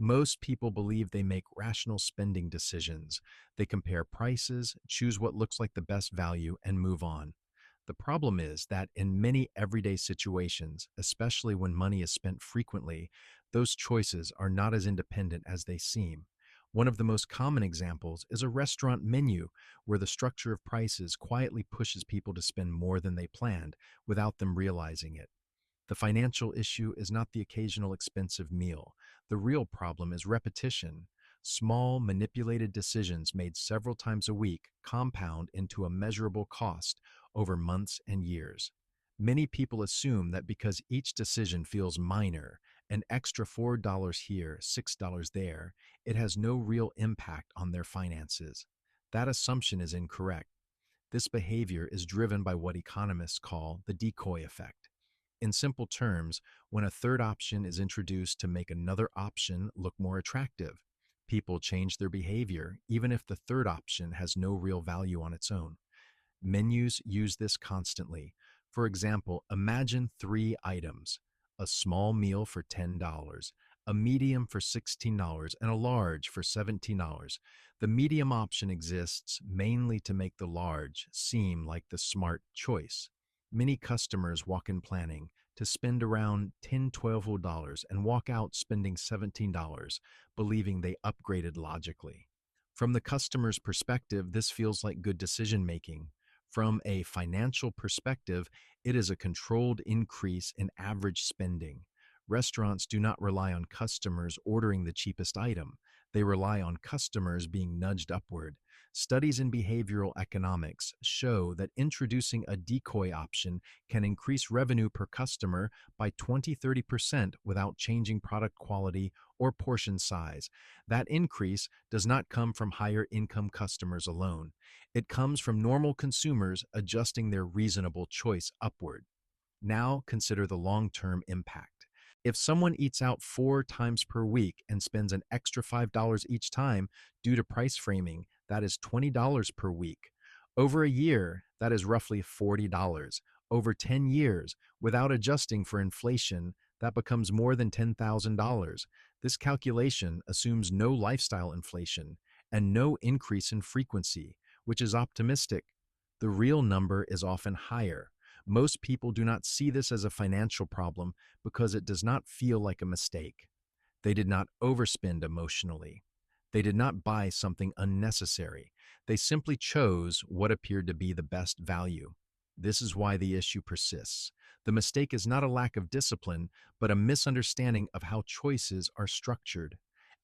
Most people believe they make rational spending decisions. They compare prices, choose what looks like the best value, and move on. The problem is that in many everyday situations, especially when money is spent frequently, those choices are not as independent as they seem. One of the most common examples is a restaurant menu where the structure of prices quietly pushes people to spend more than they planned without them realizing it. The financial issue is not the occasional expensive meal. The real problem is repetition. Small, manipulated decisions made several times a week compound into a measurable cost over months and years. Many people assume that because each decision feels minor, an extra $4 here, $6 there, it has no real impact on their finances. That assumption is incorrect. This behavior is driven by what economists call the decoy effect. In simple terms, when a third option is introduced to make another option look more attractive, people change their behavior even if the third option has no real value on its own. Menus use this constantly. For example, imagine three items: a small meal for $10, a medium for $16, and a large for $17. The medium option exists mainly to make the large seem like the smart choice. Many customers walk in planning to spend around $10, $12 and walk out spending $17, believing they upgraded logically. From the customer's perspective, this feels like good decision making. From a financial perspective, it is a controlled increase in average spending. Restaurants do not rely on customers ordering the cheapest item. They rely on customers being nudged upward. Studies in behavioral economics show that introducing a decoy option can increase revenue per customer by 20–30% without changing product quality or portion size. That increase does not come from higher income customers alone. It comes from normal consumers adjusting their reasonable choice upward. Now consider the long-term impact. If someone eats out 4 times per week and spends an extra $5 each time due to price framing, that is $20 per week. Over a year, that is roughly $40. Over 10 years, without adjusting for inflation, that becomes more than $10,000. This calculation assumes no lifestyle inflation and no increase in frequency, which is optimistic. The real number is often higher. Most people do not see this as a financial problem because it does not feel like a mistake. They did not overspend emotionally. They did not buy something unnecessary. They simply chose what appeared to be the best value. This is why the issue persists. The mistake is not a lack of discipline, but a misunderstanding of how choices are structured.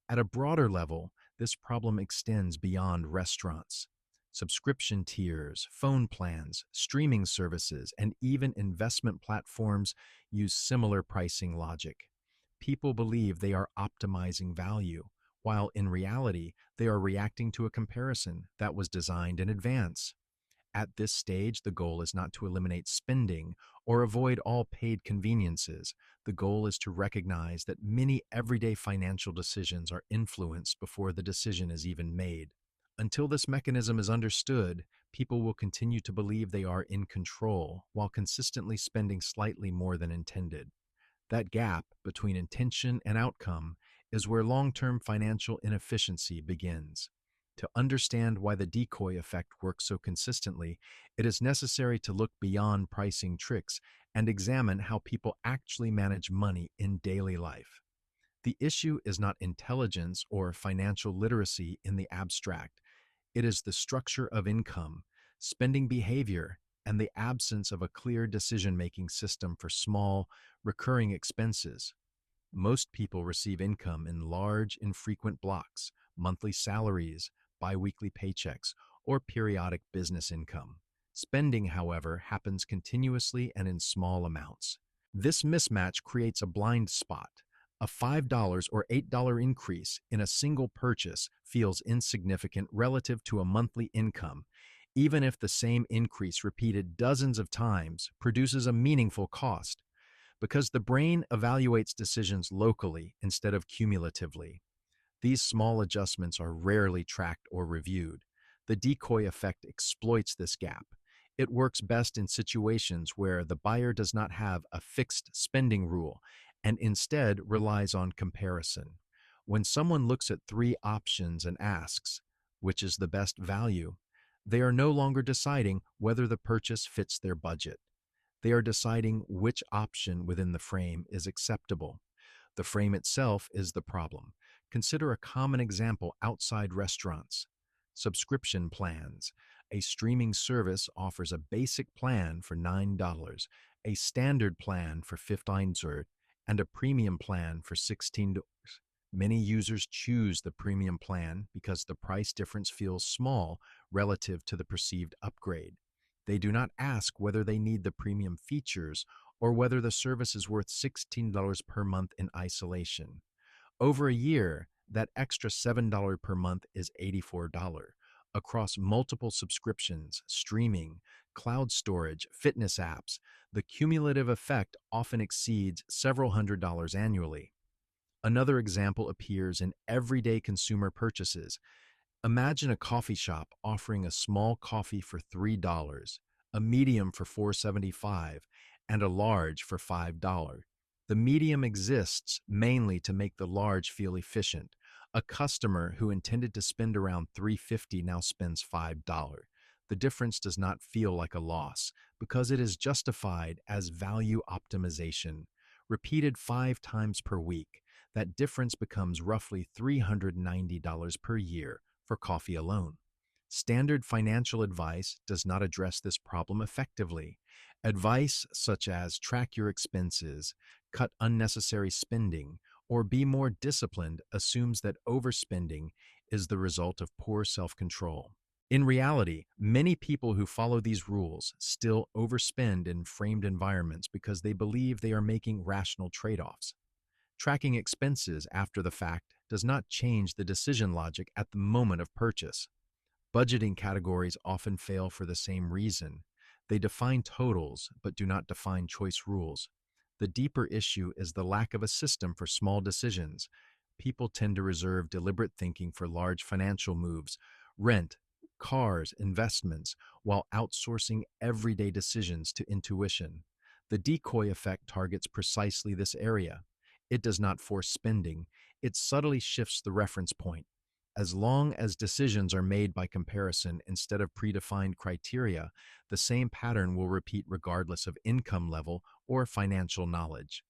At a broader level, this problem extends beyond restaurants. Subscription tiers, phone plans, streaming services, and even investment platforms use similar pricing logic. People believe they are optimizing value, while in reality, they are reacting to a comparison that was designed in advance. At this stage, the goal is not to eliminate spending or avoid all paid conveniences. The goal is to recognize that many everyday financial decisions are influenced before the decision is even made. Until this mechanism is understood, people will continue to believe they are in control while consistently spending slightly more than intended. That gap between intention and outcome is where long-term financial inefficiency begins. To understand why the decoy effect works so consistently, it is necessary to look beyond pricing tricks and examine how people actually manage money in daily life. The issue is not intelligence or financial literacy in the abstract. It is the structure of income, spending behavior, and the absence of a clear decision-making system for small, recurring expenses. Most people receive income in large, infrequent blocks: monthly salaries, biweekly paychecks, or periodic business income. Spending, however, happens continuously and in small amounts. This mismatch creates a blind spot. A $5 or $8 increase in a single purchase feels insignificant relative to a monthly income, even if the same increase repeated dozens of times produces a meaningful cost, because the brain evaluates decisions locally instead of cumulatively. These small adjustments are rarely tracked or reviewed. The decoy effect exploits this gap. It works best in situations where the buyer does not have a fixed spending rule and instead relies on comparison. When someone looks at three options and asks, which is the best value, they are no longer deciding whether the purchase fits their budget. They are deciding which option within the frame is acceptable. The frame itself is the problem. Consider a common example outside restaurants. Subscription plans. A streaming service offers a basic plan for $9, a standard plan for $15, and a premium plan for $16. Many users choose the premium plan because the price difference feels small relative to the perceived upgrade. They do not ask whether they need the premium features or whether the service is worth $16 per month in isolation. Over a year, that extra $7 per month is $84. Across multiple subscriptions, streaming, cloud storage, fitness apps, the cumulative effect often exceeds several $100s annually. Another example appears in everyday consumer purchases. Imagine a coffee shop offering a small coffee for $3, a medium for $4.75, and a large for $5. The medium exists mainly to make the large feel efficient. A customer who intended to spend around $3.50 now spends $5. The difference does not feel like a loss because it is justified as value optimization. Repeated 5 times per week, that difference becomes roughly $390 per year for coffee alone. Standard financial advice does not address this problem effectively. Advice such as track your expenses, cut unnecessary spending, or be more disciplined assumes that overspending is the result of poor self-control. In reality, many people who follow these rules still overspend in framed environments because they believe they are making rational trade-offs. Tracking expenses after the fact does not change the decision logic at the moment of purchase. Budgeting categories often fail for the same reason. They define totals but do not define choice rules. The deeper issue is the lack of a system for small decisions. People tend to reserve deliberate thinking for large financial moves, rent, cars, investments, while outsourcing everyday decisions to intuition. The decoy effect targets precisely this area. It does not force spending, it subtly shifts the reference point. As long as decisions are made by comparison instead of predefined criteria, the same pattern will repeat regardless of income level or financial knowledge.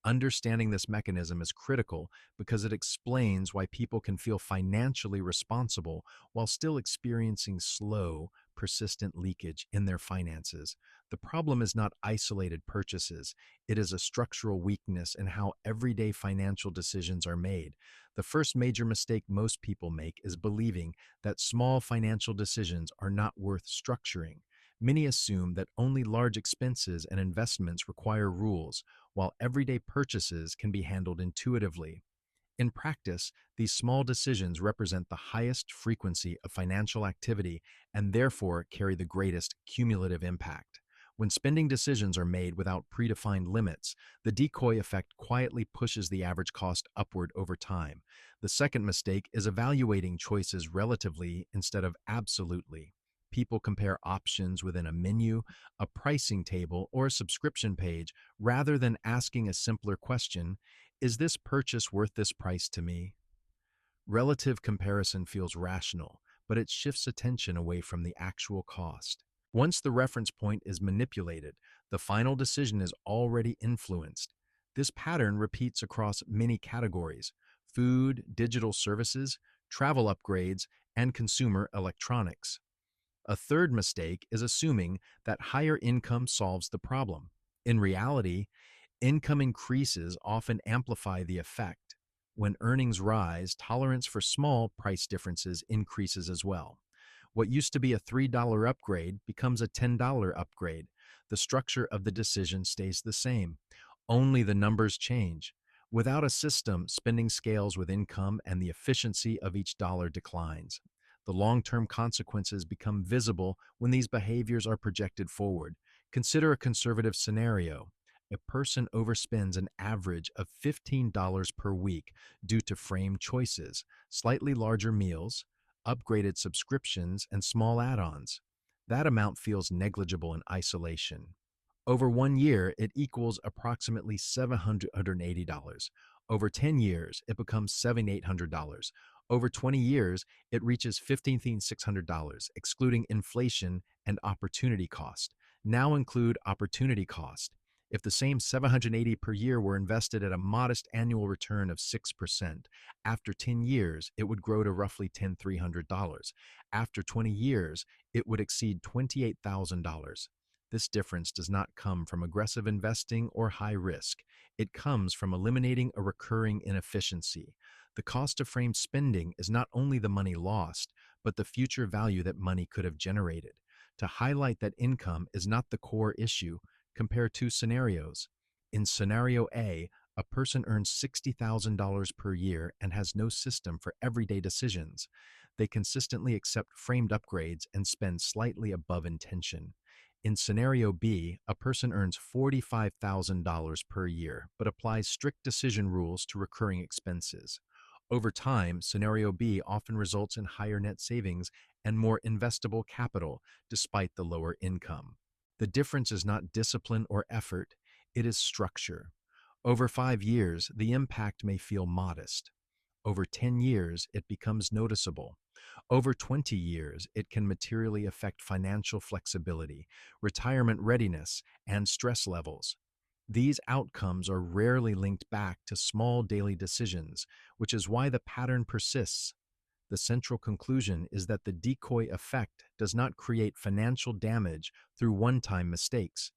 Understanding this mechanism is critical because it explains why people can feel financially responsible while still experiencing slow, persistent leakage in their finances. The problem is not isolated purchases, it is a structural weakness in how everyday financial decisions are made. The first major mistake most people make is believing that small financial decisions are not worth structuring. Many assume that only large expenses and investments require rules, while everyday purchases can be handled intuitively. In practice, these small decisions represent the highest frequency of financial activity and therefore carry the greatest cumulative impact. When spending decisions are made without predefined limits, the decoy effect quietly pushes the average cost upward over time. The second mistake is evaluating choices relatively instead of absolutely. People compare options within a menu, a pricing table, or a subscription page rather than asking a simpler question: is this purchase worth this price to me? Relative comparison feels rational, but it shifts attention away from the actual cost. Once the reference point is manipulated, the final decision is already influenced. This pattern repeats across many categories: food, digital services, travel upgrades, and consumer electronics. A third mistake is assuming that higher income solves the problem. In reality, income increases often amplify the effect. When earnings rise, tolerance for small price differences increases as well. What used to be a $3 upgrade becomes a $10 upgrade. The structure of the decision stays the same. Only the numbers change. Without a system, spending scales with income and the efficiency of each dollar declines. The long-term consequences become visible when these behaviors are projected forward. Consider a conservative scenario. A person overspends an average of $15 per week due to frame choices, slightly larger meals, upgraded subscriptions, and small add-ons. That amount feels negligible in isolation. Over 1 year, it equals approximately $780. Over 10 years, it becomes $7,800. Over 20 years, it reaches $15,600, excluding inflation and opportunity cost. Now include opportunity cost. If the same 780 per year were invested at a modest annual return of 6%, after 10 years, it would grow to roughly $10,300. After 20 years, it would exceed $28,000. This difference does not come from aggressive investing or high risk. It comes from eliminating a recurring inefficiency. The cost of framed spending is not only the money lost, but the future value that money could have generated. To highlight that income is not the core issue, compare two scenarios. In scenario A person earns $60,000 per year and has no system for everyday decisions. They consistently accept framed upgrades and spend slightly above intention. In scenario B, a person earns $45,000 per year but applies strict decision rules to recurring expenses. Over time, scenario B often results in higher net savings and more investable capital despite the lower income. The difference is not discipline or effort, it is structure. Over 5 years, the impact may feel modest. Over 10 years, it becomes noticeable. Over 20 years, it can materially affect financial flexibility, retirement readiness, and stress levels. These outcomes are rarely linked back to small daily decisions, which is why the pattern persists. The central conclusion is that the decoy effect does not create financial damage through one-time mistakes.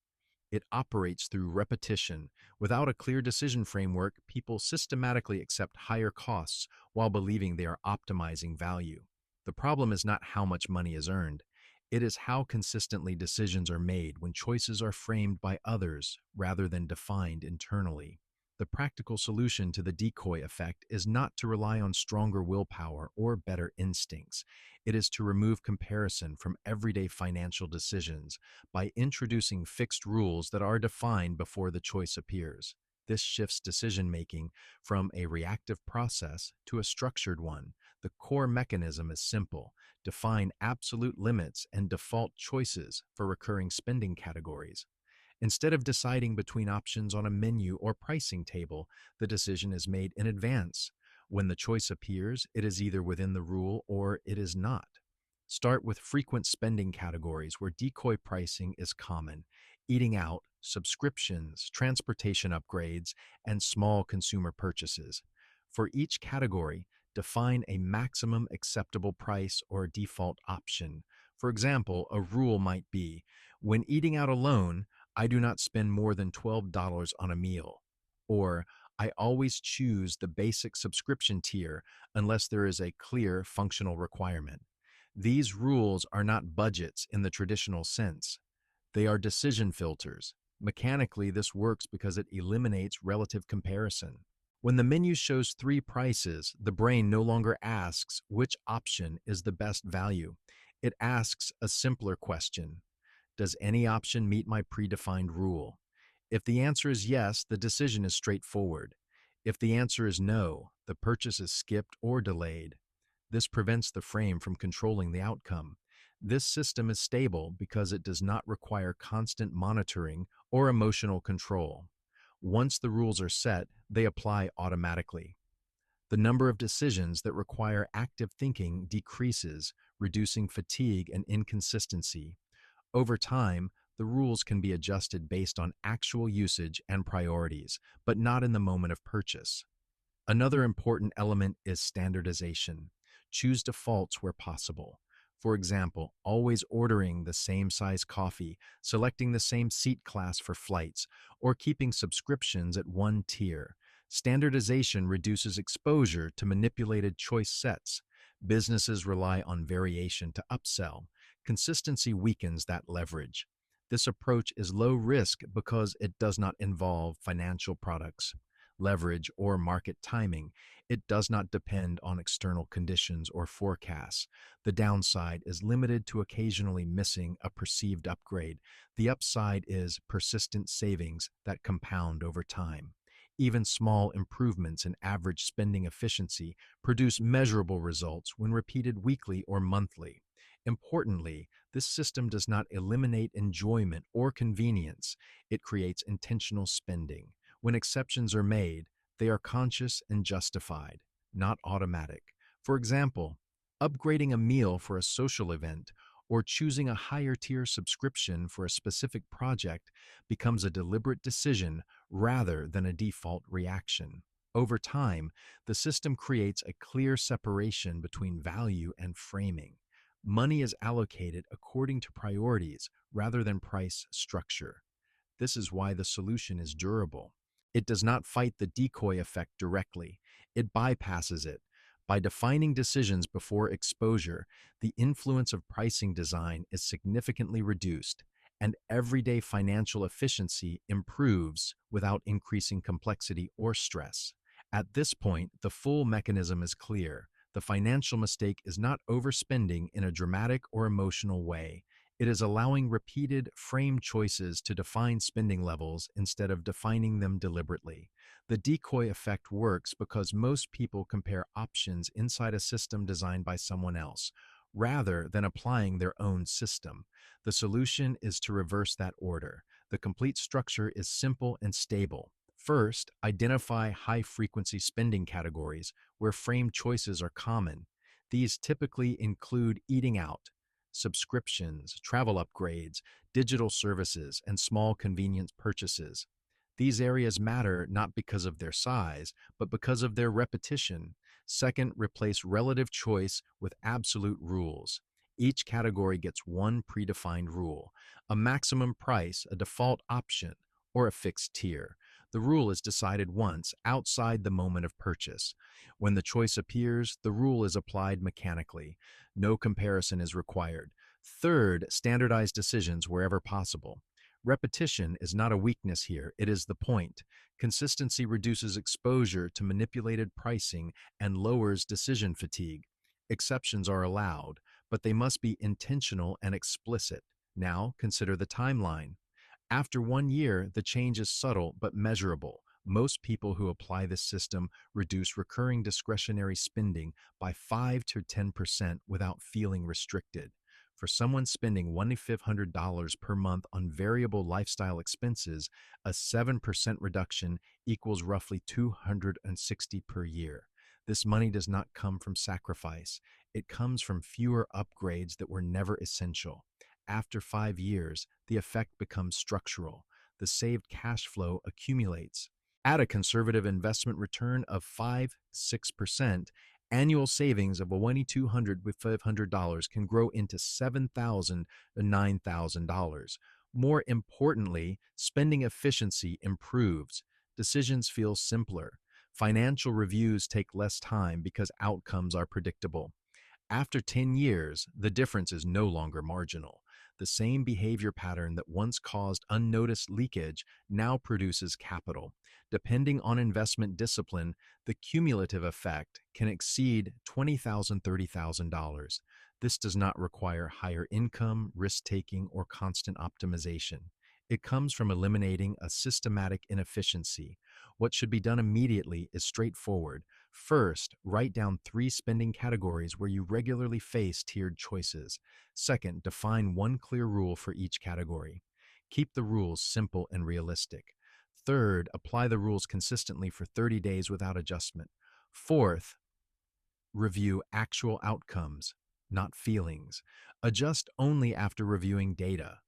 It operates through repetition. Without a clear decision framework, people systematically accept higher costs while believing they are optimizing value. The problem is not how much money is earned. It is how consistently decisions are made when choices are framed by others rather than defined internally. The practical solution to the decoy effect is not to rely on stronger willpower or better instincts. It is to remove comparison from everyday financial decisions by introducing fixed rules that are defined before the choice appears. This shifts decision-making from a reactive process to a structured one. The core mechanism is simple: define absolute limits and default choices for recurring spending categories. Instead of deciding between options on a menu or pricing table, the decision is made in advance. When the choice appears, it is either within the rule or it is not. Start with frequent spending categories where decoy pricing is common: eating out, subscriptions, transportation upgrades, and small consumer purchases. For each category, define a maximum acceptable price or default option. For example, a rule might be, when eating out alone, I do not spend more than $12 on a meal. Or, I always choose the basic subscription tier unless there is a clear functional requirement. These rules are not budgets in the traditional sense. They are decision filters. Mechanically, this works because it eliminates relative comparison. When the menu shows three prices, the brain no longer asks which option is the best value. It asks a simpler question: does any option meet my predefined rule? If the answer is yes, the decision is straightforward. If the answer is no, the purchase is skipped or delayed. This prevents the frame from controlling the outcome. This system is stable because it does not require constant monitoring or emotional control. Once the rules are set, they apply automatically. The number of decisions that require active thinking decreases, reducing fatigue and inconsistency. Over time, the rules can be adjusted based on actual usage and priorities, but not in the moment of purchase. Another important element is standardization. Choose defaults where possible. For example, always ordering the same size coffee, selecting the same seat class for flights, or keeping subscriptions at one tier. Standardization reduces exposure to manipulated choice sets. Businesses rely on variation to upsell. Consistency weakens that leverage. This approach is low risk because it does not involve financial products, leverage, or market timing. It does not depend on external conditions or forecasts. The downside is limited to occasionally missing a perceived upgrade. The upside is persistent savings that compound over time. Even small improvements in average spending efficiency produce measurable results when repeated weekly or monthly. Importantly, this system does not eliminate enjoyment or convenience. It creates intentional spending. When exceptions are made, They are conscious and justified, not automatic. For example, upgrading a meal for a social event or choosing a higher tier subscription for a specific project becomes a deliberate decision rather than a default reaction. Over time, the system creates a clear separation between value and framing. Money is allocated according to priorities rather than price structure. This is why the solution is durable. It does not fight the decoy effect directly, it bypasses it. By defining decisions before exposure, the influence of pricing design is significantly reduced, and everyday financial efficiency improves without increasing complexity or stress. At this point, the full mechanism is clear. The financial mistake is not overspending in a dramatic or emotional way. It is allowing repeated, framed choices to define spending levels instead of defining them deliberately. The decoy effect works because most people compare options inside a system designed by someone else, rather than applying their own system. The solution is to reverse that order. The complete structure is simple and stable. First, identify high-frequency spending categories where framed choices are common. These typically include eating out, subscriptions, travel upgrades, digital services, and small convenience purchases. These areas matter not because of their size, but because of their repetition. Second, replace relative choice with absolute rules. Each category gets one predefined rule, a maximum price, a default option, or a fixed tier. The rule is decided once, outside the moment of purchase. When the choice appears, the rule is applied mechanically. No comparison is required. Third, standardize decisions wherever possible. Repetition is not a weakness here, it is the point. Consistency reduces exposure to manipulated pricing and lowers decision fatigue. Exceptions are allowed, but they must be intentional and explicit. Now, consider the timeline. After 1 year, the change is subtle but measurable. Most people who apply this system reduce recurring discretionary spending by 5 to 10% without feeling restricted. For someone spending $1,500 per month on variable lifestyle expenses, a 7% reduction equals roughly $260 per year. This money does not come from sacrifice. It comes from fewer upgrades that were never essential. After 5 years, the effect becomes structural. The saved cash flow accumulates. At a conservative investment return of 5-6%, annual savings of $2,200 with $500 can grow into $7,000 to $9,000. More importantly, spending efficiency improves. Decisions feel simpler. Financial reviews take less time because outcomes are predictable. After 10 years, the difference is no longer marginal. The same behavior pattern that once caused unnoticed leakage now produces capital. Depending on investment discipline, the cumulative effect can exceed $20,000, $30,000. This does not require higher income, risk-taking, or constant optimization. It comes from eliminating a systematic inefficiency. What should be done immediately is straightforward. First, write down 3 spending categories where you regularly face tiered choices. Second, define one clear rule for each category. Keep the rules simple and realistic. Third, apply the rules consistently for 30 days without adjustment. Fourth, review actual outcomes, not feelings. Adjust only after reviewing data.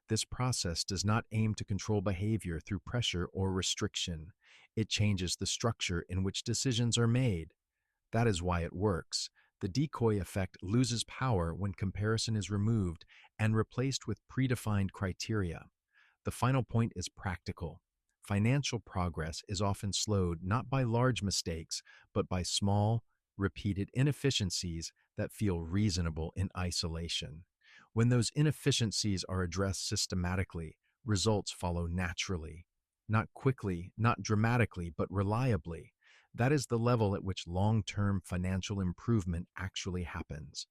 This process does not aim to control behavior through pressure or restriction. It changes the structure in which decisions are made. That is why it works. The decoy effect loses power when comparison is removed and replaced with predefined criteria. The final point is practical. Financial progress is often slowed not by large mistakes, but by small, repeated inefficiencies that feel reasonable in isolation. When those inefficiencies are addressed systematically, results follow naturally. Not quickly, not dramatically, but reliably. That is the level at which long-term financial improvement actually happens.